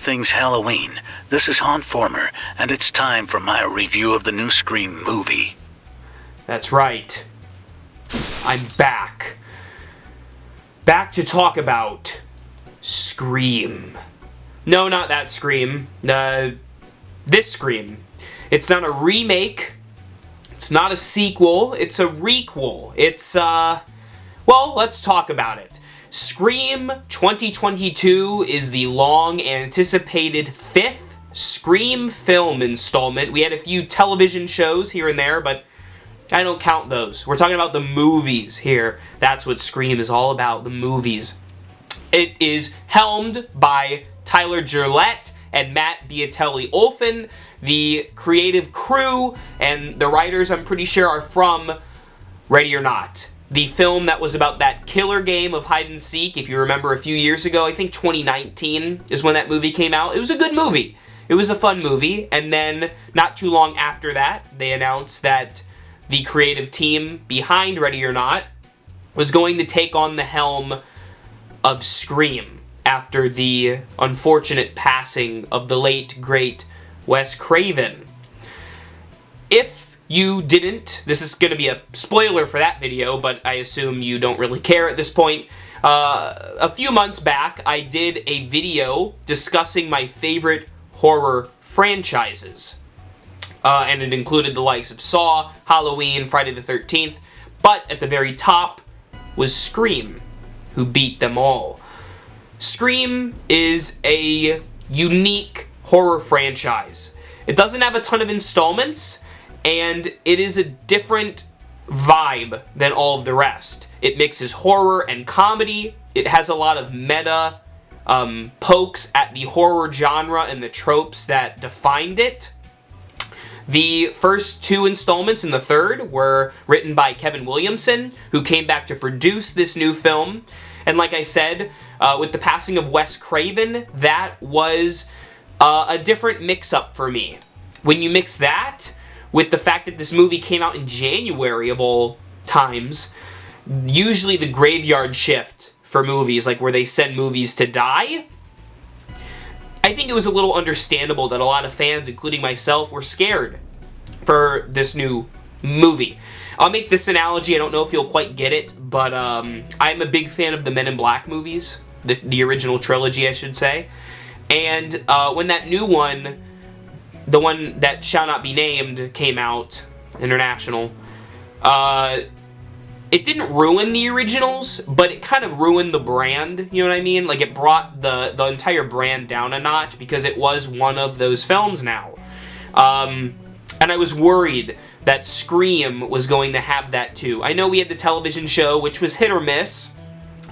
things Halloween. This is hauntformer, and it's time for my review of the new Scream movie. That's right. I'm back. Back to talk about Scream. No, not that Scream. This Scream. It's not a remake. It's not a sequel. It's a requel. It's, well, let's talk about it. Scream 2022 is the long-anticipated 5th Scream film installment. We had a few television shows here and there, but I don't count those. We're talking about the movies here. That's what Scream is all about, the movies. It is helmed by Tyler Gillette and Matt Biatelli-Olfen. The creative crew and the writers, I'm pretty sure, are from Ready or Not. The film that was about that killer game of hide and seek, if you remember a few years ago, I think 2019 is when that movie came out. It was a good movie. It was a fun movie, and then not too long after that, they announced that the creative team behind Ready or Not was going to take on the helm of Scream after the unfortunate passing of the late, great Wes Craven. If you didn't, this is going to be a spoiler for that video, but I assume you don't really care at this point. A few months back, I did a video discussing my favorite horror franchises. And it included the likes of Saw, Halloween, Friday the 13th, but at the very top was Scream, who beat them all. Scream is a unique horror franchise. It doesn't have a ton of installments, and it is a different vibe than all of the rest. It mixes horror and comedy. It has a lot of meta pokes at the horror genre and the tropes that defined it. The first 2 installments and the third were written by Kevin Williamson, who came back to produce this new film. And like I said, with the passing of Wes Craven, that was a different mix-up for me. When you mix that with the fact that this movie came out in January of all times, usually the graveyard shift for movies, like where they send movies to die, I think it was a little understandable that a lot of fans, including myself, were scared for this new movie. I'll make this analogy, I don't know if you'll quite get it, but I'm a big fan of the Men in Black movies, the original trilogy, I should say. And when that new one, the one that shall not be named, came out, international, it didn't ruin the originals, but it kind of ruined the brand, you know what I mean? Like, it brought the entire brand down a notch because it was one of those films now. And I was worried that Scream was going to have that too. I know we had the television show, which was hit or miss,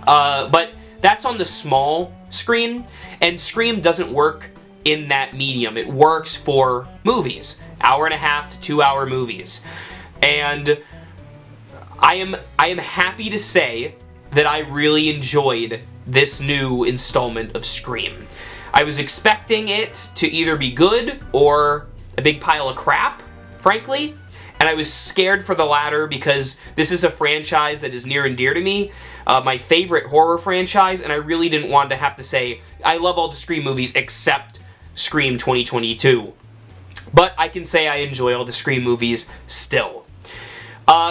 but that's on the small screen, and Scream doesn't work in that medium. It works for movies, 1.5 to 2 hour movies. And I am happy to say that I really enjoyed this new installment of Scream. I was expecting it to either be good or a big pile of crap, frankly, and I was scared for the latter because this is a franchise that is near and dear to me, my favorite horror franchise, and I really didn't want to have to say, I love all the Scream movies except Scream 2022. But I can say I enjoy all the Scream movies still.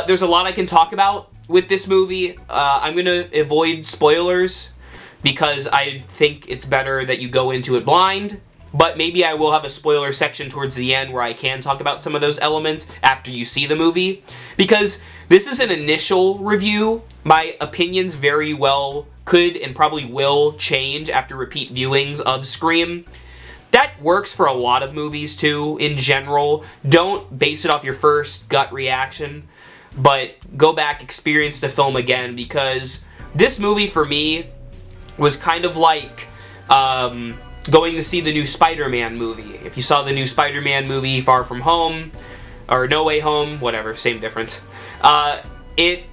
There's a lot I can talk about with this movie. I'm going to avoid spoilers because I think it's better that you go into it blind. But maybe I will have a spoiler section towards the end where I can talk about some of those elements after you see the movie. Because this is an initial review. My opinions very well could and probably will change after repeat viewings of Scream. That works for a lot of movies too, in general. Don't base it off your first gut reaction, but go back, experience the film again, because this movie for me was kind of like going to see the new Spider-Man movie. If you saw the new Spider-Man movie, Far From Home, or No Way Home, whatever, same difference. It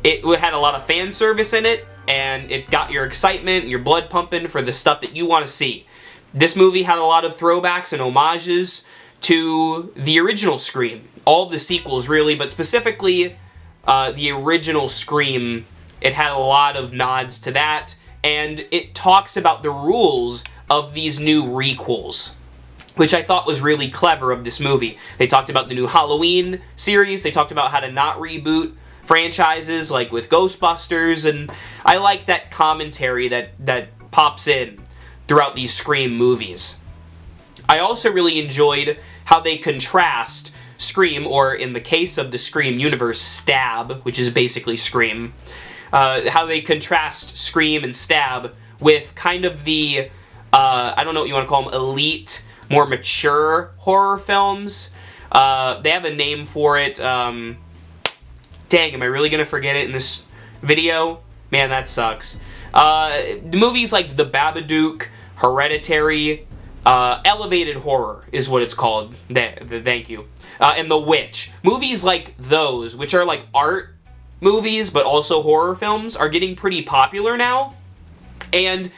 had a lot of fan service in it, and it got your excitement and your blood pumping for the stuff that you want to see. This movie had a lot of throwbacks and homages to the original Scream. All of the sequels, really, but specifically the original Scream. It had a lot of nods to that, and it talks about the rules of these new requels, which I thought was really clever of this movie. They talked about the new Halloween series, they talked about how to not reboot franchises like with Ghostbusters, and I like that commentary that pops in throughout these Scream movies. I also really enjoyed how they contrast Scream, or in the case of the Scream universe, Stab, which is basically Scream, how they contrast Scream and Stab with kind of the, I don't know what you want to call them, elite, more mature horror films. They have a name for it. Dang, am I really going to forget it in this video? Man, that sucks. Movies like The Babadook, Hereditary, elevated horror is what it's called. Thank you. And The Witch. Movies like those, which are like art movies but also horror films, are getting pretty popular now. And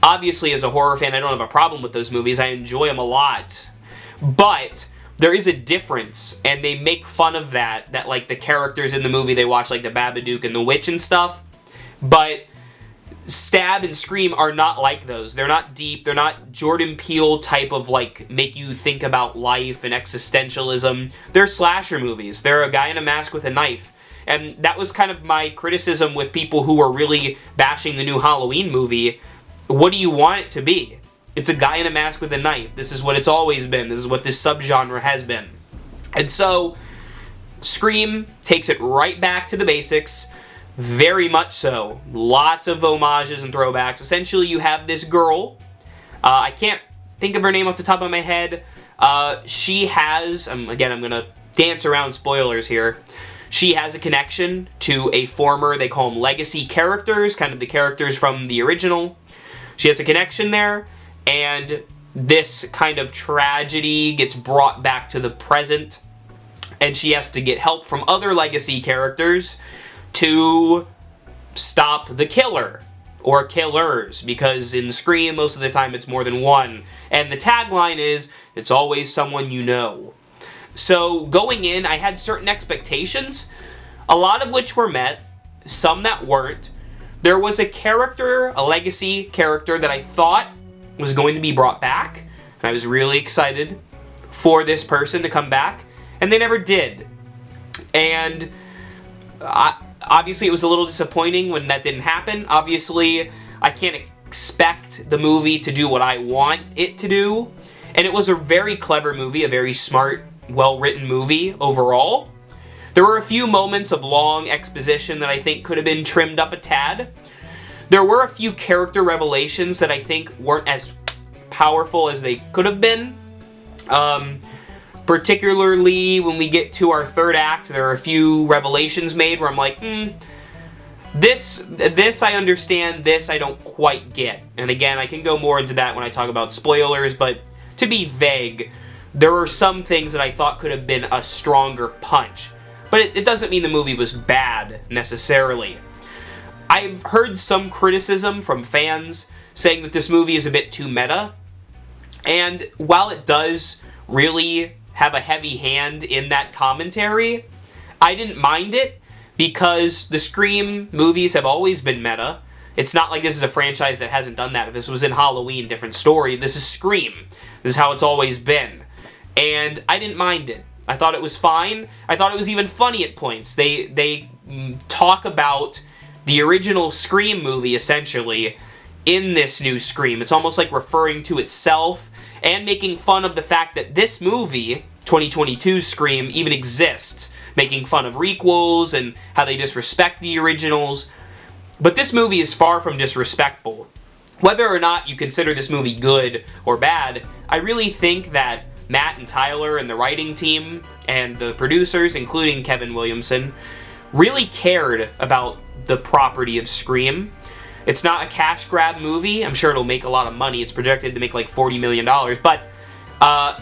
obviously, as a horror fan, I don't have a problem with those movies. I enjoy them a lot. But there is a difference, and they make fun of that like the characters in the movie, they watch like The Babadook and The Witch and stuff. But Stab and Scream are not like those. They're not deep. They're not Jordan Peele type of like make you think about life and existentialism. They're slasher movies. They're a guy in a mask with a knife. And that was kind of my criticism with people who were really bashing the new Halloween movie. What do you want it to be? It's a guy in a mask with a knife. This is what it's always been. This is what this subgenre has been. And so, Scream takes it right back to the basics. Very much so. Lots of homages and throwbacks. Essentially, you have this girl. I can't think of her name off the top of my head. She has, again, I'm going to dance around spoilers here. She has a connection to a former, they call them legacy characters, kind of the characters from the original. She has a connection there, and this kind of tragedy gets brought back to the present, and she has to get help from other legacy characters to stop the killer, or killers, because in Scream, most of the time it's more than one. And the tagline is, it's always someone you know. So, going in, I had certain expectations, a lot of which were met, some that weren't. There was a character, a legacy character, that I thought was going to be brought back, and I was really excited for this person to come back, and they never did. And obviously it was a little disappointing when that didn't happen. Obviously, I can't expect the movie to do what I want it to do, and it was a very clever movie, a very smart, well-written movie overall. There were a few moments of long exposition that I think could have been trimmed up a tad. There were a few character revelations that I think weren't as powerful as they could have been. Particularly when we get to our third act, there are a few revelations made where I'm like, this I understand, this I don't quite get. And again, I can go more into that when I talk about spoilers, but to be vague, there were some things that I thought could have been a stronger punch. But it doesn't mean the movie was bad, necessarily. I've heard some criticism from fans saying that this movie is a bit too meta. And while it does really have a heavy hand in that commentary, I didn't mind it because the Scream movies have always been meta. It's not like this is a franchise that hasn't done that. If this was in Halloween, different story. This is Scream. This is how it's always been. And I didn't mind it. I thought it was fine. I thought it was even funny at points. They talk about the original Scream movie, essentially, in this new Scream. It's almost like referring to itself and making fun of the fact that this movie, 2022 Scream, even exists. Making fun of requels and how they disrespect the originals. But this movie is far from disrespectful. Whether or not you consider this movie good or bad, I really think that Matt and Tyler and the writing team and the producers, including Kevin Williamson, really cared about the property of Scream. It's not a cash grab movie. I'm sure it'll make a lot of money. It's projected to make like $40 million. But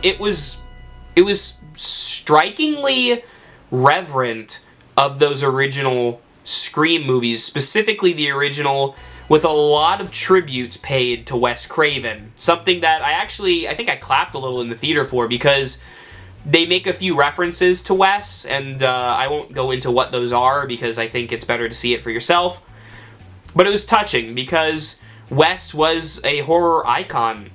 it was strikingly reverent of those original Scream movies, specifically the original, with a lot of tributes paid to Wes Craven. Something that I think I clapped a little in the theater for, because they make a few references to Wes, and I won't go into what those are because I think it's better to see it for yourself. But it was touching because Wes was a horror icon,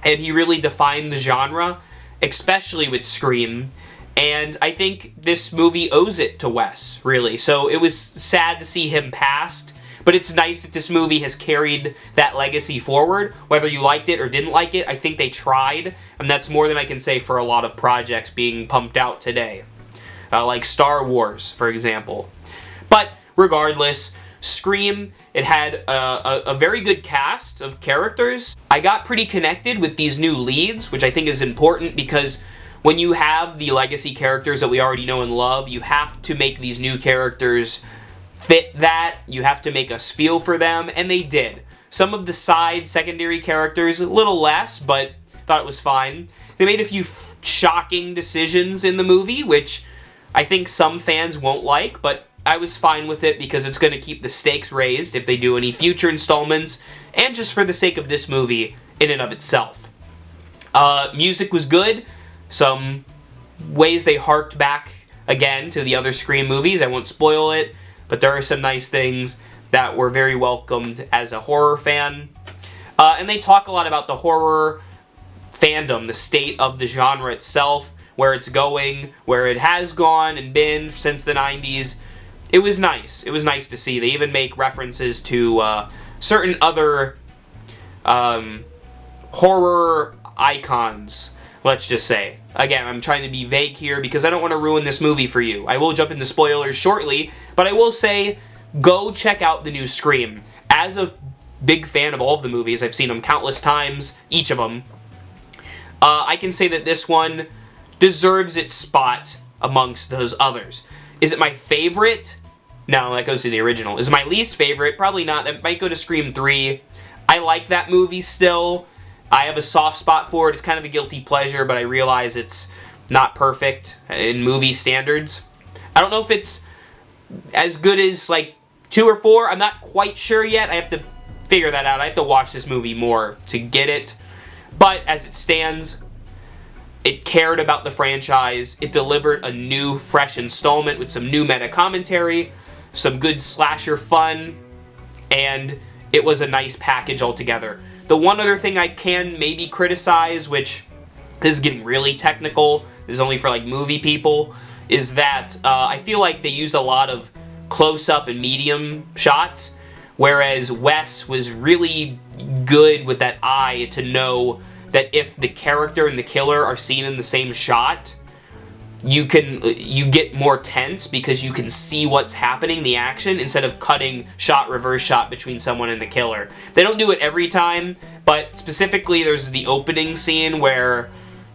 and he really defined the genre, especially with Scream. And I think this movie owes it to Wes, really. So it was sad to see him passed, but it's nice that this movie has carried that legacy forward. Whether you liked it or didn't like it, I think they tried, and that's more than I can say for a lot of projects being pumped out today. Like Star Wars, for example. But regardless, Scream, it had a very good cast of characters. I got pretty connected with these new leads, which I think is important because when you have the legacy characters that we already know and love, you have to make these new characters fit that. You have to make us feel for them, and they did. Some of the secondary characters, a little less, but thought it was fine. They made a few shocking decisions in the movie, which I think some fans won't like, but I was fine with it because it's going to keep the stakes raised if they do any future installments, and just for the sake of this movie in and of itself. Music was good. Some ways they harked back again to the other Scream movies. I won't spoil it, but there are some nice things that were very welcomed as a horror fan. And they talk a lot about the horror fandom, the state of the genre itself, where it's going, where it has gone and been since the 90s. It was nice. It was nice to see. They even make references to certain other horror icons, let's just say. Again, I'm trying to be vague here because I don't want to ruin this movie for you. I will jump into spoilers shortly, but I will say, go check out the new Scream. As a big fan of all of the movies, I've seen them countless times, each of them, I can say that this one deserves its spot amongst those others. Is it my favorite? No, that goes to the original. Is it my least favorite? Probably not. That might go to Scream 3. I like that movie still. I have a soft spot for it. It's kind of a guilty pleasure, but I realize it's not perfect in movie standards. I don't know if it's as good as, like, 2 or 4. I'm not quite sure yet. I have to figure that out. I have to watch this movie more to get it. But as it stands, it cared about the franchise. It delivered a new, fresh installment with some new meta commentary, some good slasher fun, and it was a nice package altogether. The one other thing I can maybe criticize, which is getting really technical, is only for like movie people, is that I feel like they used a lot of close-up and medium shots, whereas Wes was really good with that eye to know that if the character and the killer are seen in the same shot, you get more tense because you can see what's happening, the action, instead of cutting shot, reverse shot between someone and the killer. They don't do it every time, but specifically there's the opening scene where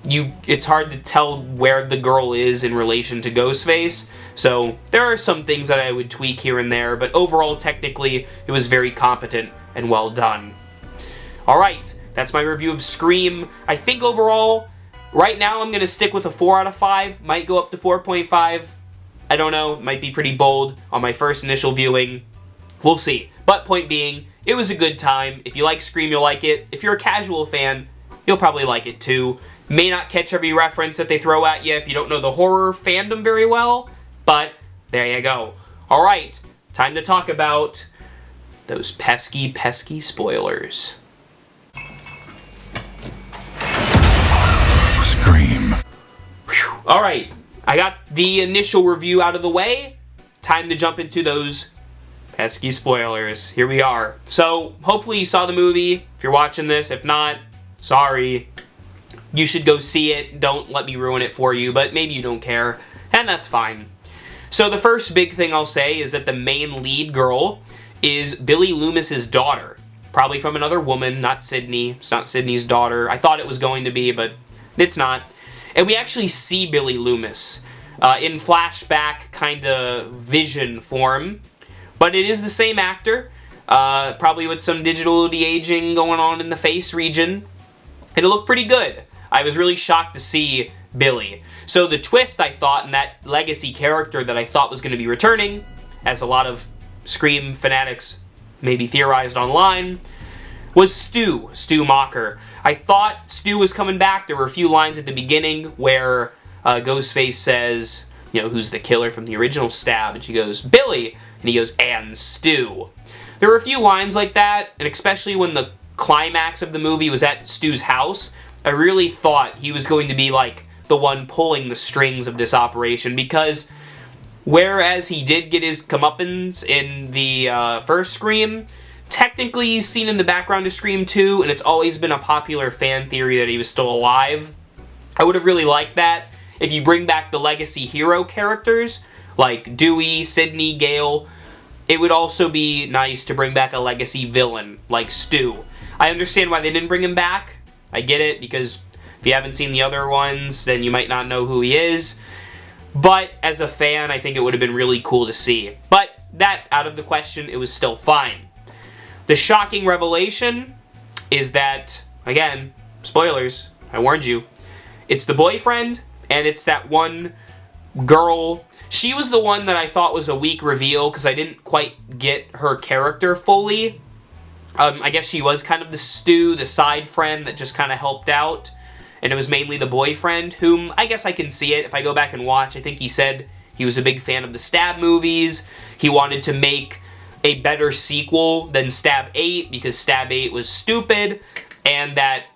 it's hard to tell where the girl is in relation to Ghostface. So there are some things that I would tweak here and there, but overall, technically, it was very competent and well done. Alright, that's my review of Scream. I think overall, right now I'm going to stick with a 4 out of 5. Might go up to 4.5. I don't know. Might be pretty bold on my first initial viewing. We'll see. But point being, it was a good time. If you like Scream, you'll like it. If you're a casual fan, you'll probably like it too. May not catch every reference that they throw at you if you don't know the horror fandom very well, but there you go. Alright, time to talk about those pesky, pesky spoilers. Scream. Alright, I got the initial review out of the way. Time to jump into those pesky spoilers. Here we are. So, hopefully you saw the movie. If you're watching this, if not, sorry. You should go see it. Don't let me ruin it for you, but maybe you don't care, and that's fine. So the first big thing I'll say is that the main lead girl is Billy Loomis's daughter. Probably from another woman, not Sydney. It's not Sydney's daughter. I thought it was going to be, but it's not. And we actually see Billy Loomis in flashback kind of vision form, but it is the same actor, probably with some digital de-aging going on in the face region, and it looked pretty good. I was really shocked to see Billy. So the twist, I thought, in that legacy character that I thought was going to be returning, as a lot of Scream fanatics maybe theorized online, was Stu Macher. I thought Stu was coming back. There were a few lines at the beginning where Ghostface says, you know, who's the killer from the original stab, and she goes, Billy, and he goes, and Stu. There were a few lines like that, and especially when the climax of the movie was at Stu's house, I really thought he was going to be like the one pulling the strings of this operation, because whereas he did get his comeuppance in the first Scream, technically he's seen in the background of Scream 2, and it's always been a popular fan theory that he was still alive. I would have really liked that if you bring back the legacy hero characters, like Dewey, Sidney, Gale. It would also be nice to bring back a legacy villain, like Stu. I understand why they didn't bring him back. I get it, because if you haven't seen the other ones, then you might not know who he is. But as a fan, I think it would have been really cool to see. But that out of the question, it was still fine. The shocking revelation is that, again, spoilers, I warned you, it's the boyfriend, and it's that one girl. She was the one that I thought was a weak reveal, because I didn't quite get her character fully. I guess she was kind of the Stu, the side friend that just kind of helped out. And it was mainly the boyfriend, whom I guess I can see it if I go back and watch. I think he said he was a big fan of the Stab movies. He wanted to make a better sequel than Stab 8, because Stab 8 was stupid, and that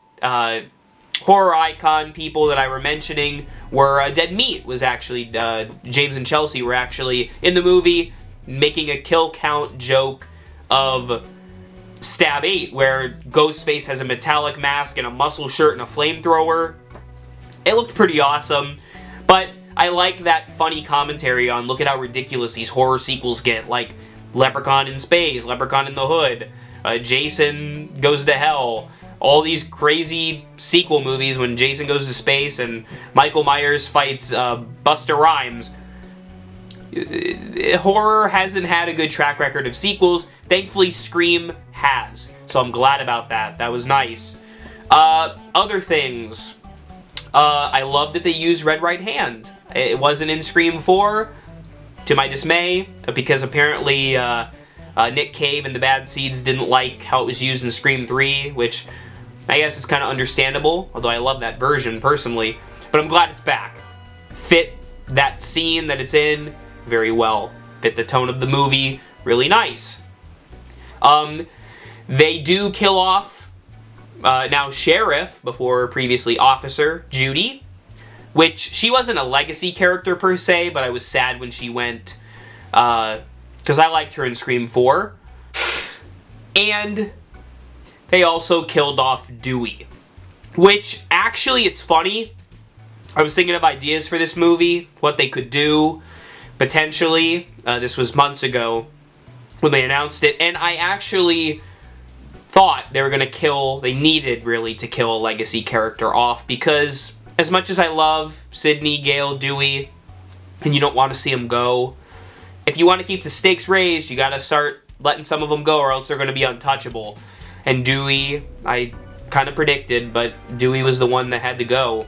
horror icon people that I were mentioning were Dead Meat was actually, James and Chelsea were actually in the movie making a kill count joke of Stab 8, where Ghostface has a metallic mask and a muscle shirt and a flamethrower. It looked pretty awesome, but I like that funny commentary on look at how ridiculous these horror sequels get, like Leprechaun in Space, Leprechaun in the Hood, Jason Goes to Hell, all these crazy sequel movies when Jason goes to space and Michael Myers fights Busta Rhymes. Horror hasn't had a good track record of sequels. Thankfully, Scream has. So I'm glad about that. That was nice. Other things. I love that they used Red Right Hand. It wasn't in Scream 4, to my dismay, because apparently Nick Cave and the Bad Seeds didn't like how it was used in Scream 3, which I guess it's kind of understandable, although I love that version personally. But I'm glad it's back. Fit that scene that it's in very well. Fit the tone of the movie really nice. They do kill off now Sheriff, before previously Officer, Judy, which she wasn't a legacy character per se, but I was sad when she went, because I liked her in Scream 4. And they also killed off Dewey, which actually, it's funny. I was thinking of ideas for this movie, what they could do, potentially. This was months ago when they announced it, and I actually thought they were going to kill, they needed really to kill a legacy character off, because as much as I love Sidney, Gale, Dewey, and you don't want to see them go, if you want to keep the stakes raised, you got to start letting some of them go, or else they're going to be untouchable. And Dewey, I kind of predicted, but Dewey was the one that had to go.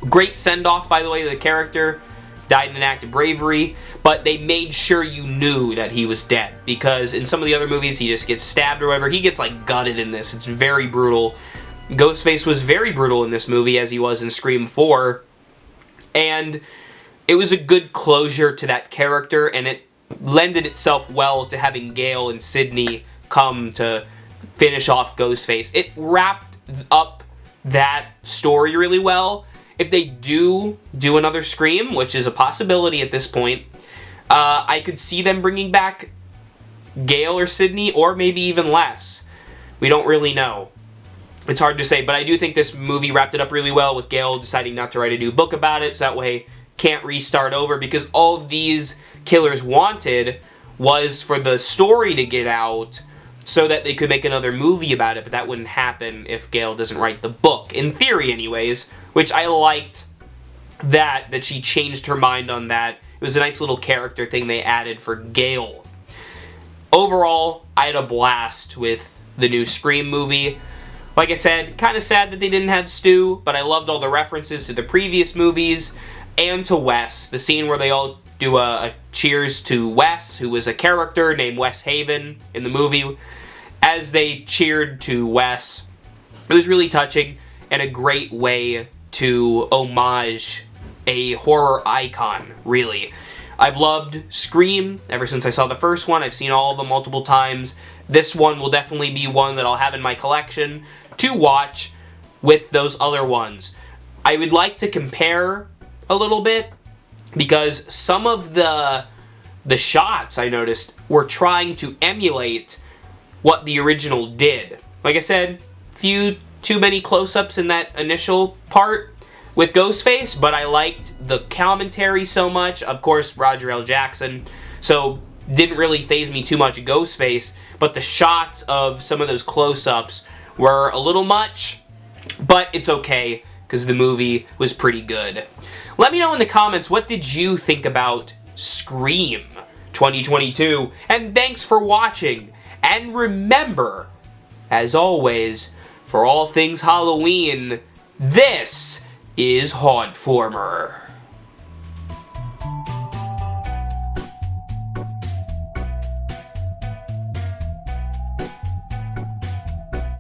Great send-off, by the way, the character. Died in an act of bravery, but they made sure you knew that he was dead, because in some of the other movies he just gets stabbed or whatever. He gets like gutted in this. It's very brutal. Ghostface was very brutal in this movie, as he was in Scream 4, and it was a good closure to that character, and it lended itself well to having Gale and Sidney come to finish off Ghostface. It wrapped up that story really well. If they do another Scream, which is a possibility at this point, I could see them bringing back Gale or Sidney, or maybe even less. We don't really know. It's hard to say, but I do think this movie wrapped it up really well, with Gale deciding not to write a new book about it, so that way can't restart over, because all these killers wanted was for the story to get out so that they could make another movie about it, but that wouldn't happen if Gale doesn't write the book, in theory anyways, which I liked that she changed her mind on that. It was a nice little character thing they added for Gale. Overall, I had a blast with the new Scream movie. Like I said, kind of sad that they didn't have Stu, but I loved all the references to the previous movies and to Wes. The scene where they all do a cheers to Wes, who was a character named Wes Haven in the movie. As they cheered to Wes, it was really touching and a great way to homage a horror icon, really. I've loved Scream ever since I saw the first one. I've seen all of them multiple times. This one will definitely be one that I'll have in my collection to watch with those other ones. I would like to compare a little bit because some of the shots I noticed were trying to emulate what the original did. Like I said, too many close-ups in that initial part with Ghostface, but I liked the commentary so much. Of course, Roger L. Jackson, so didn't really faze me too much Ghostface, but the shots of some of those close-ups were a little much, but it's okay, because the movie was pretty good. Let me know in the comments, what did you think about Scream 2022? And thanks for watching. And remember, as always, for all things Halloween, this is Hauntformer.